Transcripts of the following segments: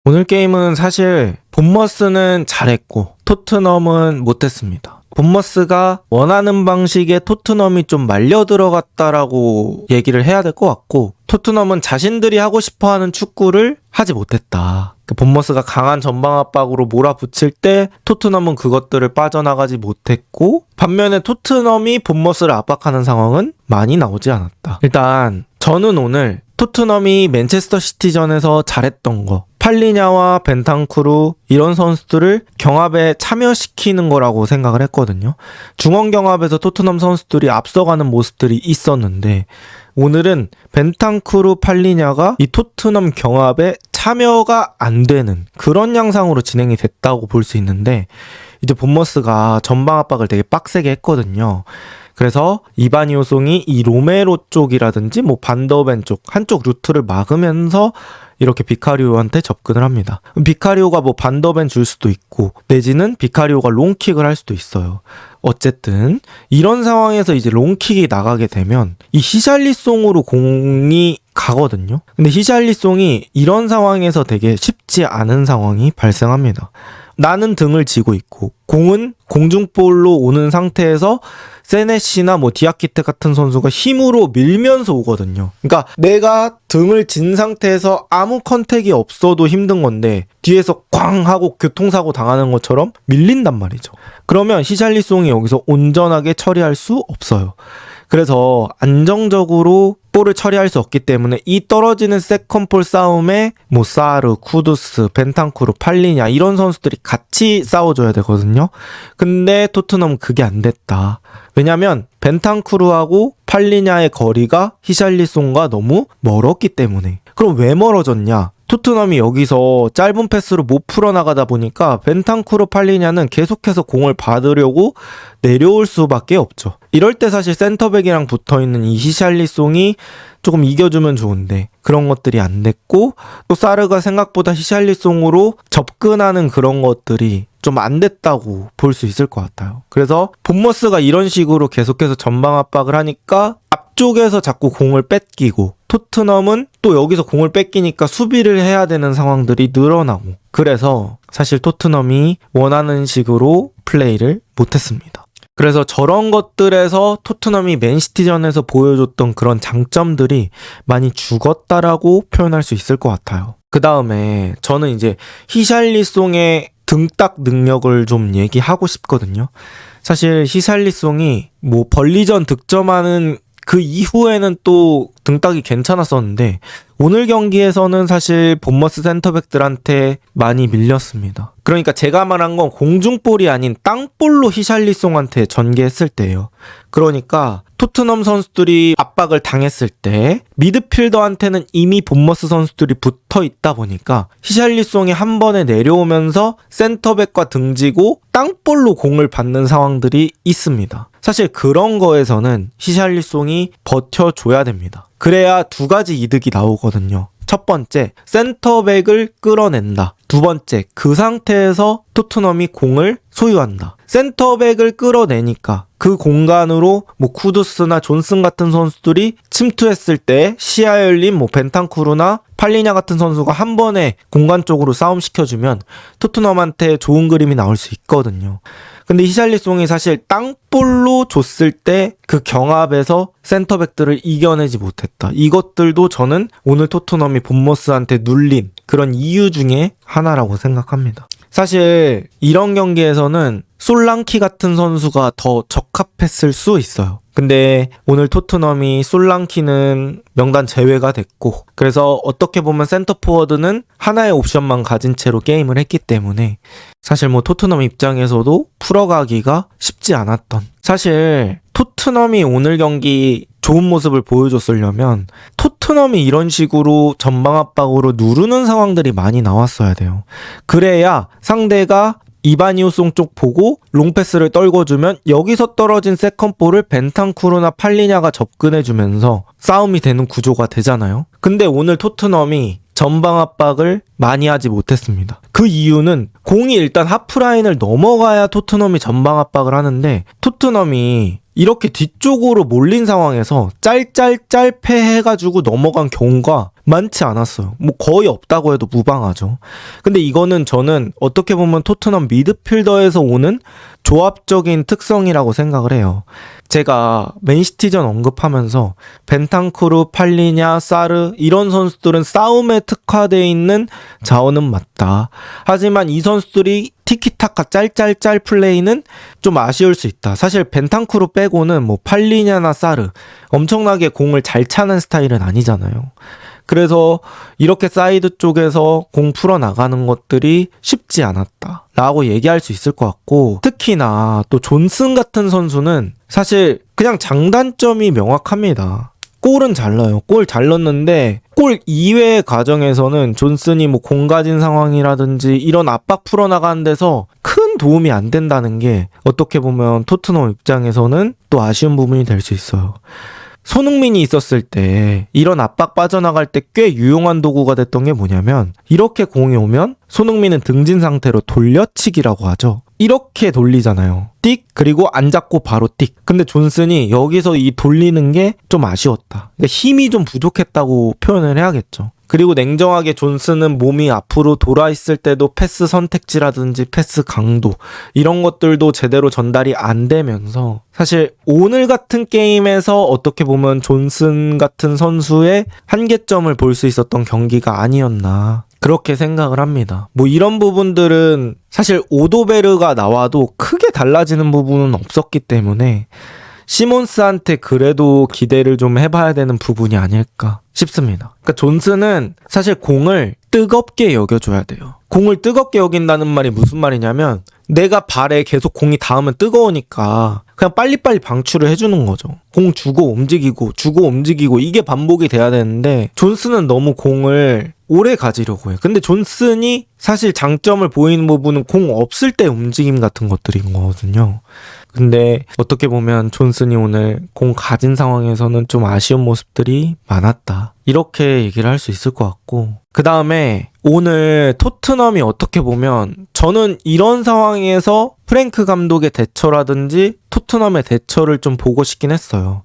오늘 게임은 사실 본머스는 잘했고 토트넘은 못했습니다. 본머스가 원하는 방식의 토트넘이 좀 말려 들어갔다라고 얘기를 해야 될 것 같고, 토트넘은 자신들이 하고 싶어하는 축구를 하지 못했다. 본머스가 강한 전방 압박으로 몰아붙일 때 토트넘은 그것들을 빠져나가지 못했고, 반면에 토트넘이 본머스를 압박하는 상황은 많이 나오지 않았다. 일단 저는 오늘 토트넘이 맨체스터 시티전에서 잘했던 거, 팔리냐와 벤탄쿠르 이런 선수들을 경합에 참여시키는 거라고 생각을 했거든요. 중원 경합에서 토트넘 선수들이 앞서가는 모습들이 있었는데, 오늘은 벤탄쿠르, 팔리냐가 이 토트넘 경합에 참여가 안 되는 그런 양상으로 진행이 됐다고 볼 수 있는데, 이제 본머스가 전방 압박을 되게 빡세게 했거든요. 그래서 이바니오송이 이 로메로 쪽이라든지 뭐 반더벤 쪽 한쪽 루트를 막으면서 이렇게 비카리오한테 접근을 합니다. 비카리오가 뭐 반더벤 줄 수도 있고, 내지는 비카리오가 롱킥을 할 수도 있어요. 어쨌든 이런 상황에서 이제 롱킥이 나가게 되면 이 히샬리송으로 공이 가거든요. 근데 히샬리송이 이런 상황에서 되게 쉽지 않은 상황이 발생합니다. 나는 등을 지고 있고 공은 공중볼로 오는 상태에서 세네시나 뭐 디아키테 같은 선수가 힘으로 밀면서 오거든요. 그러니까 내가 등을 진 상태에서 아무 컨택이 없어도 힘든 건데 뒤에서 꽝 하고 교통사고 당하는 것처럼 밀린단 말이죠. 그러면 히샬리송이 여기서 온전하게 처리할 수 없어요. 그래서 안정적으로 볼을 처리할 수 없기 때문에 이 떨어지는 세컨볼 싸움에 뭐 사르, 쿠두스, 벤탄쿠르, 팔리냐 이런 선수들이 같이 싸워줘야 되거든요. 근데 토트넘은 그게 안 됐다. 왜냐면 벤탄쿠르하고 팔리냐의 거리가 히샬리송과 너무 멀었기 때문에. 그럼 왜 멀어졌냐? 토트넘이 여기서 짧은 패스로 못 풀어나가다 보니까 벤탄쿠르, 팔리냐는 계속해서 공을 받으려고 내려올 수밖에 없죠. 이럴 때 사실 센터백이랑 붙어있는 이 히샬리송이 조금 이겨주면 좋은데 그런 것들이 안 됐고, 또 사르가 생각보다 히샬리송으로 접근하는 그런 것들이 좀 안 됐다고 볼 수 있을 것 같아요. 그래서 본머스가 이런 식으로 계속해서 전방 압박을 하니까 앞쪽에서 자꾸 공을 뺏기고, 토트넘은 또 여기서 공을 뺏기니까 수비를 해야 되는 상황들이 늘어나고, 그래서 사실 토트넘이 원하는 식으로 플레이를 못했습니다. 그래서 저런 것들에서 토트넘이 맨시티전에서 보여줬던 그런 장점들이 많이 죽었다라고 표현할 수 있을 것 같아요. 그 다음에 저는 이제 히샬리송의 등딱 능력을 좀 얘기하고 싶거든요. 사실 히샬리송이 뭐 벌리전 득점하는 그 이후에는 또 등딱이 괜찮았었는데, 오늘 경기에서는 사실 본머스 센터백들한테 많이 밀렸습니다. 그러니까 제가 말한 건 공중볼이 아닌 땅볼로 히샬리송한테 전개했을 때예요. 그러니까 토트넘 선수들이 압박을 당했을 때 미드필더한테는 이미 본머스 선수들이 붙어 있다 보니까 히샬리송이 한 번에 내려오면서 센터백과 등지고 땅볼로 공을 받는 상황들이 있습니다. 사실 그런 거에서는 히샬리송이 버텨줘야 됩니다. 그래야 두 가지 이득이 나오거든요. 첫 번째, 센터백을 끌어낸다. 두 번째, 그 상태에서 토트넘이 공을 소유한다. 센터백을 끌어내니까 그 공간으로 뭐 쿠두스나 존슨 같은 선수들이 침투했을 때 시야 열린 뭐 벤탄쿠르나 팔리냐 같은 선수가 한 번에 공간 쪽으로 싸움 시켜주면 토트넘한테 좋은 그림이 나올 수 있거든요. 근데 히샬리송이 사실 땅볼로 줬을 때 그 경합에서 센터백들을 이겨내지 못했다. 이것들도 저는 오늘 토트넘이 본머스한테 눌린 그런 이유 중에 하나라고 생각합니다. 사실 이런 경기에서는 솔랑키 같은 선수가 더 적합했을 수 있어요. 근데 오늘 토트넘이 솔랑키는 명단 제외가 됐고, 그래서 어떻게 보면 센터포워드는 하나의 옵션만 가진 채로 게임을 했기 때문에 사실 뭐 토트넘 입장에서도 풀어가기가 쉽지 않았던, 사실 토트넘이 오늘 경기 좋은 모습을 보여줬으려면 토트넘이 이런 식으로 전방 압박으로 누르는 상황들이 많이 나왔어야 돼요. 그래야 상대가 이바니오송 쪽 보고 롱패스를 떨궈주면 여기서 떨어진 세컨볼을 벤탄쿠르나 팔리냐가 접근해주면서 싸움이 되는 구조가 되잖아요. 근데 오늘 토트넘이 전방 압박을 많이 하지 못했습니다. 그 이유는 공이 일단 하프라인을 넘어가야 토트넘이 전방 압박을 하는데, 토트넘이 이렇게 뒤쪽으로 몰린 상황에서 짤짤짤 패해가지고 넘어간 경우가 많지 않았어요. 뭐 거의 없다고 해도 무방하죠. 근데 이거는 저는 어떻게 보면 토트넘 미드필더에서 오는 조합적인 특성이라고 생각을 해요. 제가 맨시티전 언급하면서 벤탄쿠르, 팔리냐, 사르 이런 선수들은 싸움에 특화되어 있는 자원은 맞다. 하지만 이 선수들이 티키타카 짤짤짤 플레이는 좀 아쉬울 수 있다. 사실 벤탄쿠르 빼고는 뭐 팔리냐나 사르 엄청나게 공을 잘 차는 스타일은 아니잖아요. 그래서 이렇게 사이드 쪽에서 공 풀어나가는 것들이 쉽지 않았다 라고 얘기할 수 있을 것 같고, 특히나 또 존슨 같은 선수는 사실 그냥 장단점이 명확합니다. 골은 잘 넣어요. 골 잘 넣는데 골 이외의 과정에서는 존슨이 뭐 공 가진 상황이라든지 이런 압박 풀어나가는 데서 큰 도움이 안 된다는 게 어떻게 보면 토트넘 입장에서는 또 아쉬운 부분이 될 수 있어요. 손흥민이 있었을 때 이런 압박 빠져나갈 때 꽤 유용한 도구가 됐던 게 뭐냐면, 이렇게 공이 오면 손흥민은 등진 상태로 돌려치기라고 하죠. 이렇게 돌리잖아요. 띡, 그리고 안 잡고 바로 띡. 근데 존슨이 여기서 이 돌리는 게 좀 아쉬웠다. 그러니까 힘이 좀 부족했다고 표현을 해야겠죠. 그리고 냉정하게 존슨은 몸이 앞으로 돌아 있을 때도 패스 선택지라든지 패스 강도 이런 것들도 제대로 전달이 안 되면서, 사실 오늘 같은 게임에서 어떻게 보면 존슨 같은 선수의 한계점을 볼 수 있었던 경기가 아니었나 그렇게 생각을 합니다. 뭐 이런 부분들은 사실 오도베르가 나와도 크게 달라지는 부분은 없었기 때문에 시몬스한테 그래도 기대를 좀 해봐야 되는 부분이 아닐까 싶습니다. 그러니까 존슨은 사실 공을 뜨겁게 여겨줘야 돼요. 공을 뜨겁게 여긴다는 말이 무슨 말이냐면, 내가 발에 계속 공이 닿으면 뜨거우니까 그냥 빨리빨리 방출을 해주는 거죠. 공 주고 움직이고 이게 반복이 돼야 되는데, 존슨은 너무 공을 오래 가지려고 해요. 근데 존슨이 사실 장점을 보이는 부분은 공 없을 때 움직임 같은 것들인 거거든요. 근데 어떻게 보면 존슨이 오늘 공 가진 상황에서는 좀 아쉬운 모습들이 많았다, 이렇게 얘기를 할 수 있을 것 같고, 그 다음에 오늘 토트넘이 어떻게 보면 저는 이런 상황에서 프랭크 감독의 대처라든지 토트넘의 대처를 좀 보고 싶긴 했어요.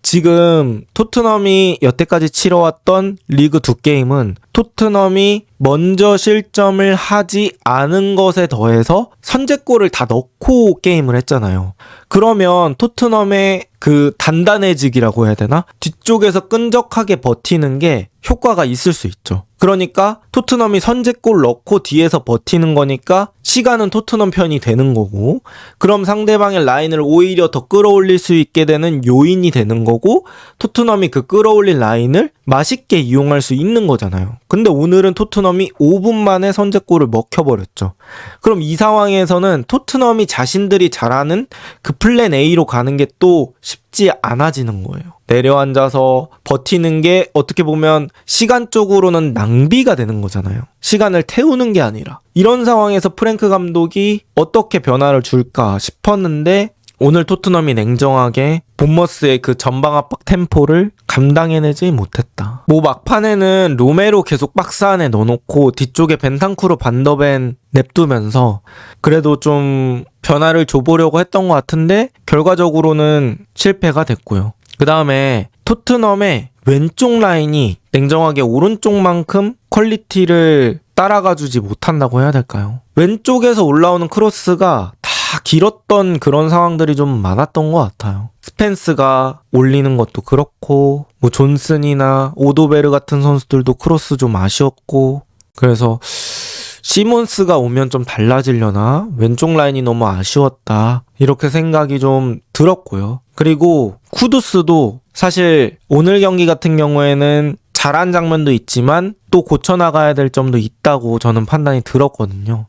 지금 토트넘이 여태까지 치러왔던 리그 2게임은 토트넘이 먼저 실점을 하지 않은 것에 더해서 선제골을 다 넣고 게임을 했잖아요. 그러면 토트넘의 그 단단해지기라고 해야 되나? 뒤쪽에서 끈적하게 버티는 게 효과가 있을 수 있죠. 그러니까 토트넘이 선제골 넣고 뒤에서 버티는 거니까 시간은 토트넘 편이 되는 거고, 그럼 상대방의 라인을 오히려 더 끌어올릴 수 있게 되는 요인이 되는 거고, 토트넘이 그 끌어올린 라인을 맛있게 이용할 수 있는 거잖아요. 근데 오늘은 토트넘이 5분 만에 선제골을 먹혀버렸죠. 그럼 이 상황에서는 토트넘이 자신들이 잘하는 그 플랜 A로 가는 게 또 쉽지 않아지는 거예요. 내려앉아서 버티는 게 어떻게 보면 시간적으로는 낭비가 되는 거잖아요. 시간을 태우는 게 아니라. 이런 상황에서 프랭크 감독이 어떻게 변화를 줄까 싶었는데, 오늘 토트넘이 냉정하게 본머스의 그 전방 압박 템포를 감당해내지 못했다. 뭐 막판에는 로메로 계속 박스 안에 넣어놓고 뒤쪽에 벤탄쿠르 반더벤 냅두면서 그래도 좀 변화를 줘보려고 했던 것 같은데 결과적으로는 실패가 됐고요. 그 다음에 토트넘의 왼쪽 라인이 냉정하게 오른쪽만큼 퀄리티를 따라가주지 못한다고 해야 될까요? 왼쪽에서 올라오는 크로스가 다 길었던 그런 상황들이 좀 많았던 것 같아요. 스펜스가 올리는 것도 그렇고, 뭐 존슨이나 오도베르 같은 선수들도 크로스 좀 아쉬웠고, 그래서 시몬스가 오면 좀 달라지려나? 왼쪽 라인이 너무 아쉬웠다, 이렇게 생각이 좀 들었고요. 그리고 쿠두스도 사실 오늘 경기 같은 경우에는 잘한 장면도 있지만 또 고쳐나가야 될 점도 있다고 저는 판단이 들었거든요.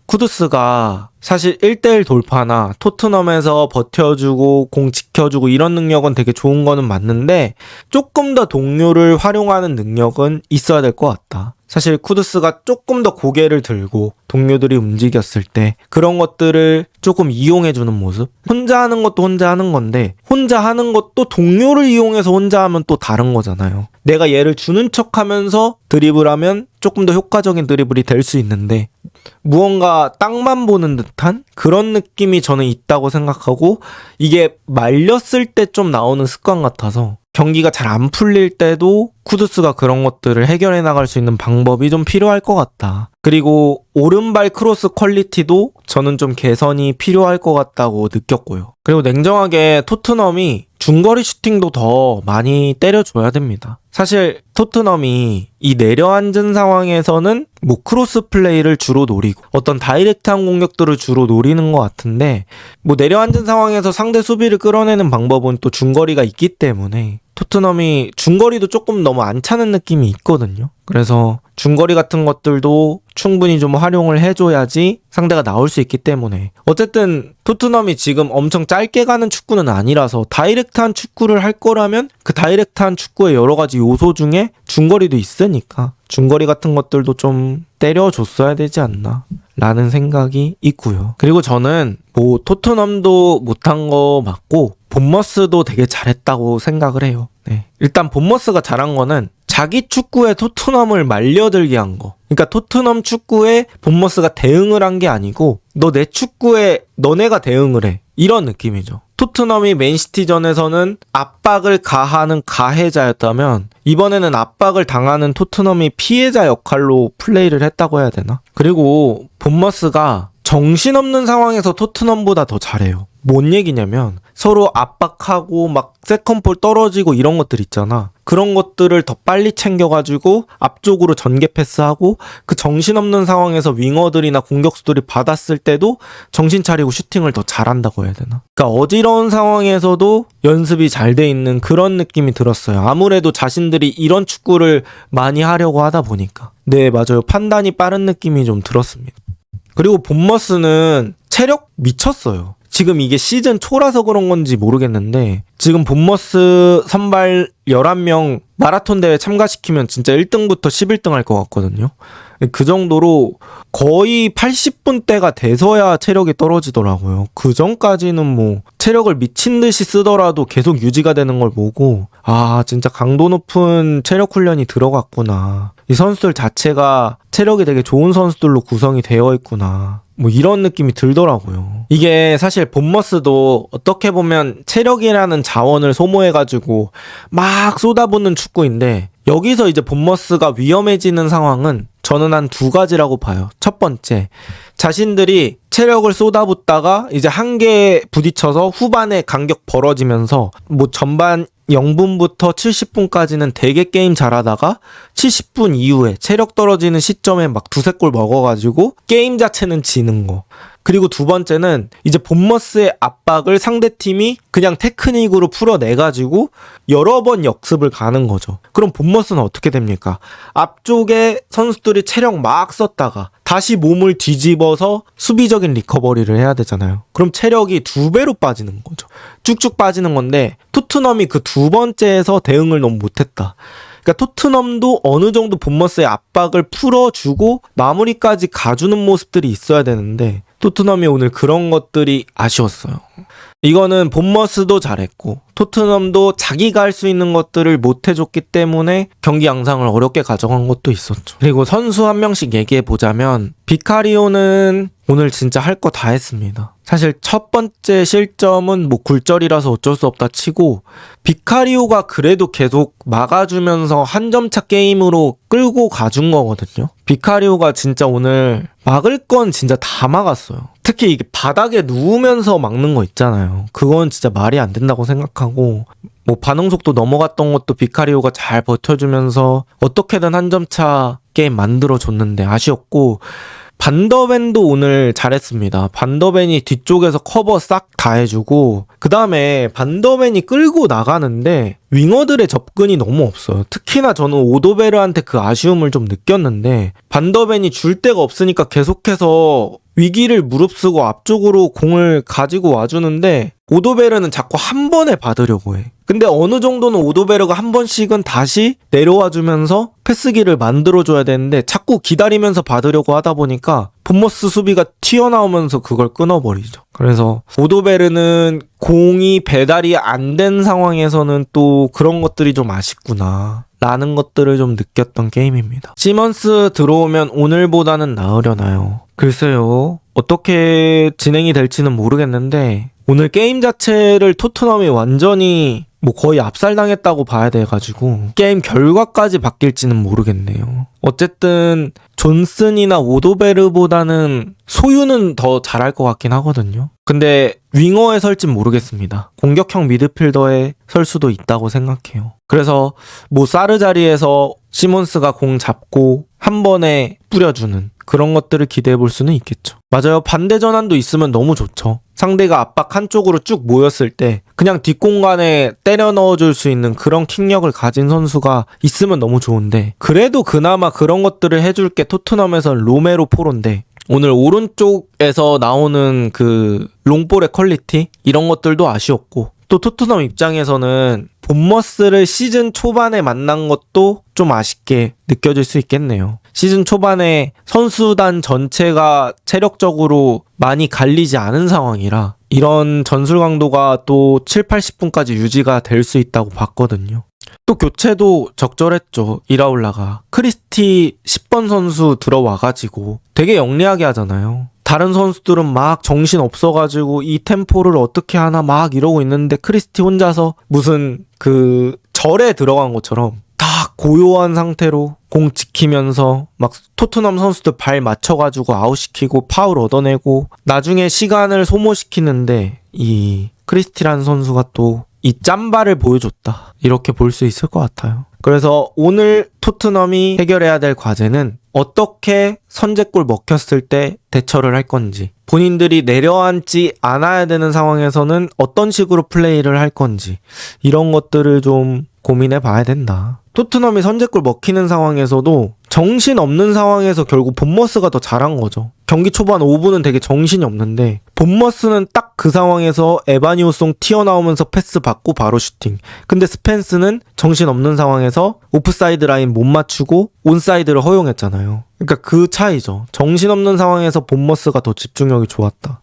쿠두스가 사실 1대1 돌파나 토트넘에서 버텨주고 공 지켜주고 이런 능력은 되게 좋은 거는 맞는데, 조금 더 동료를 활용하는 능력은 있어야 될 것 같다. 사실 쿠두스가 조금 더 고개를 들고 동료들이 움직였을 때 그런 것들을 조금 이용해주는 모습. 혼자 하는 것도 혼자 하는 건데, 혼자 하는 것도 동료를 이용해서 혼자 하면 또 다른 거잖아요. 내가 얘를 주는 척하면서 드리블하면 조금 더 효과적인 드리블이 될 수 있는데, 무언가 땅만 보는 듯한 그런 느낌이 저는 있다고 생각하고, 이게 말렸을 때 좀 나오는 습관 같아서 경기가 잘 안 풀릴 때도 쿠두스가 그런 것들을 해결해 나갈 수 있는 방법이 좀 필요할 것 같다. 그리고 오른발 크로스 퀄리티도 저는 좀 개선이 필요할 것 같다고 느꼈고요. 그리고 냉정하게 토트넘이 중거리 슈팅도 더 많이 때려줘야 됩니다. 사실 토트넘이 이 내려앉은 상황에서는 뭐 크로스 플레이를 주로 노리고 어떤 다이렉트한 공격들을 주로 노리는 것 같은데 뭐 내려앉은 상황에서 상대 수비를 끌어내는 방법은 또 중거리가 있기 때문에 토트넘이 중거리도 조금 너무 안 차는 느낌이 있거든요. 그래서 중거리 같은 것들도 충분히 좀 활용을 해줘야지 상대가 나올 수 있기 때문에 어쨌든 토트넘이 지금 엄청 짧게 가는 축구는 아니라서 다이렉트한 축구를 할 거라면 그 다이렉트한 축구의 여러 가지 요소 중에 중거리도 있으니까 중거리 같은 것들도 좀 때려줬어야 되지 않나 라는 생각이 있고요. 그리고 저는 뭐 토트넘도 못한 거 맞고 본머스도 되게 잘했다고 생각을 해요. 네. 일단 본머스가 잘한 거는 자기 축구에 토트넘을 말려들게 한 거. 그러니까 토트넘 축구에 본머스가 대응을 한 게 아니고 너 내 축구에 너네가 대응을 해. 이런 느낌이죠. 토트넘이 맨시티전에서는 압박을 가하는 가해자였다면 이번에는 압박을 당하는 토트넘이 피해자 역할로 플레이를 했다고 해야 되나? 그리고 본머스가 정신없는 상황에서 토트넘보다 더 잘해요. 뭔 얘기냐면 서로 압박하고 막 세컨볼 떨어지고 이런 것들 있잖아. 그런 것들을 더 빨리 챙겨가지고 앞쪽으로 전개 패스하고 그 정신없는 상황에서 윙어들이나 공격수들이 받았을 때도 정신 차리고 슈팅을 더 잘한다고 해야 되나? 그러니까 어지러운 상황에서도 연습이 잘 돼 있는 그런 느낌이 들었어요. 아무래도 자신들이 이런 축구를 많이 하려고 하다 보니까. 네, 맞아요. 판단이 빠른 느낌이 좀 들었습니다. 그리고 본머스는 체력 미쳤어요. 지금 이게 시즌 초라서 그런 건지 모르겠는데 지금 본머스 선발 11명 마라톤 대회 참가시키면 진짜 1등부터 11등 할 것 같거든요. 그 정도로 거의 80분대가 돼서야 체력이 떨어지더라고요. 그 전까지는 뭐 체력을 미친 듯이 쓰더라도 계속 유지가 되는 걸 보고 아 진짜 강도 높은 체력 훈련이 들어갔구나. 이 선수들 자체가 체력이 되게 좋은 선수들로 구성이 되어 있구나. 뭐 이런 느낌이 들더라고요. 이게 사실 본머스도 어떻게 보면 체력이라는 자원을 소모해가지고 막 쏟아붓는 축구인데 여기서 이제 본머스가 위험해지는 상황은 저는 한 두 가지라고 봐요. 첫 번째, 자신들이 체력을 쏟아붓다가 이제 한계에 부딪혀서 후반에 간격 벌어지면서 뭐 전반 0분부터 70분까지는 되게 게임 잘하다가 70분 이후에 체력 떨어지는 시점에 막 두세 골 먹어가지고 게임 자체는 지는 거. 그리고 두 번째는 이제 본머스의 압박을 상대팀이 그냥 테크닉으로 풀어내가지고 여러 번 역습을 가는 거죠. 그럼 본머스는 어떻게 됩니까? 앞쪽에 선수들이 체력 막 썼다가 다시 몸을 뒤집어서 수비적인 리커버리를 해야 되잖아요. 그럼 체력이 2배로 빠지는 거죠. 쭉쭉 빠지는 건데 토트넘이 그 두 번째에서 대응을 너무 못했다. 그러니까 토트넘도 어느 정도 본머스의 압박을 풀어주고 마무리까지 가주는 모습들이 있어야 되는데 토트넘이 오늘 그런 것들이 아쉬웠어요. 이거는 본머스도 잘했고 토트넘도 자기가 할 수 있는 것들을 못 해줬기 때문에 경기 양상을 어렵게 가져간 것도 있었죠. 그리고 선수 한 명씩 얘기해 보자면 비카리오는 오늘 진짜 할 거 다 했습니다. 사실 첫 번째 실점은 뭐 굴절이라서 어쩔 수 없다 치고 비카리오가 그래도 계속 막아주면서 한 점차 게임으로 끌고 가준 거거든요. 비카리오가 진짜 오늘 막을 건 진짜 다 막았어요. 특히 이게 바닥에 누우면서 막는 거 있잖아요. 그건 진짜 말이 안 된다고 생각하고 뭐 반응 속도 넘어갔던 것도 비카리오가 잘 버텨주면서 어떻게든 한 점차 게임 만들어줬는데 아쉬웠고 반더벤도 오늘 잘했습니다. 반더벤이 뒤쪽에서 커버 싹 다 해주고 그 다음에 반더벤이 끌고 나가는데 윙어들의 접근이 너무 없어요. 특히나 저는 오도베르한테 그 아쉬움을 좀 느꼈는데 반더벤이 줄 데가 없으니까 계속해서 위기를 무릅쓰고 앞쪽으로 공을 가지고 와주는데 오도베르는 자꾸 한 번에 받으려고 해. 근데 어느 정도는 오도베르가 한 번씩은 다시 내려와주면서 패스기를 만들어줘야 되는데 자꾸 기다리면서 받으려고 하다 보니까 본머스 수비가 튀어나오면서 그걸 끊어버리죠. 그래서 오도베르는 공이 배달이 안 된 상황에서는 또 그런 것들이 좀 아쉽구나 라는 것들을 좀 느꼈던 게임입니다. 시먼스 들어오면 오늘보다는 나으려나요? 글쎄요. 어떻게 진행이 될지는 모르겠는데 오늘 게임 자체를 토트넘이 완전히 뭐 거의 압살당했다고 봐야 돼가지고 게임 결과까지 바뀔지는 모르겠네요. 어쨌든 존슨이나 오도베르보다는 소유는 더 잘할 것 같긴 하거든요. 근데 윙어에 설진 모르겠습니다. 공격형 미드필더에 설 수도 있다고 생각해요. 그래서 뭐 사르 자리에서 시몬스가 공 잡고 한 번에 뿌려주는 그런 것들을 기대해 볼 수는 있겠죠. 맞아요. 반대 전환도 있으면 너무 좋죠. 상대가 압박 한쪽으로 쭉 모였을 때 그냥 뒷공간에 때려 넣어줄 수 있는 그런 킥력을 가진 선수가 있으면 너무 좋은데, 그래도 그나마 그런 것들을 해줄 게 토트넘에선 로메로 포로인데, 오늘 오른쪽에서 나오는 그 롱볼의 퀄리티 이런 것들도 아쉬웠고, 또 토트넘 입장에서는 본머스를 시즌 초반에 만난 것도 좀 아쉽게 느껴질 수 있겠네요. 시즌 초반에 선수단 전체가 체력적으로 많이 갈리지 않은 상황이라 이런 전술 강도가 또 7, 80분까지 유지가 될 수 있다고 봤거든요. 또 교체도 적절했죠. 이라올라가 크리스티 10번 선수 들어와가지고 되게 영리하게 하잖아요. 다른 선수들은 막 정신 없어가지고 이 템포를 어떻게 하나 막 이러고 있는데, 크리스티 혼자서 무슨 그 절에 들어간 것처럼 딱 고요한 상태로 공 지키면서 막 토트넘 선수들 발 맞춰가지고 아웃시키고 파울 얻어내고 나중에 시간을 소모시키는데, 이 크리스티라는 선수가 또 이 짬바를 보여줬다, 이렇게 볼 수 있을 것 같아요. 그래서 오늘 토트넘이 해결해야 될 과제는 어떻게 선제골 먹혔을 때 대처를 할 건지, 본인들이 내려앉지 않아야 되는 상황에서는 어떤 식으로 플레이를 할 건지, 이런 것들을 좀 고민해 봐야 된다. 토트넘이 선제골 먹히는 상황에서도 정신 없는 상황에서 결국 본머스가 더 잘한 거죠. 경기 초반 5분은 되게 정신이 없는데 본머스는 딱 그 상황에서 에바니우송 튀어나오면서 패스 받고 바로 슈팅. 근데 스펜스는 정신 없는 상황에서 오프사이드 라인 못 맞추고 온사이드를 허용했잖아요. 그러니까 그 차이죠. 정신 없는 상황에서 본머스가 더 집중력이 좋았다.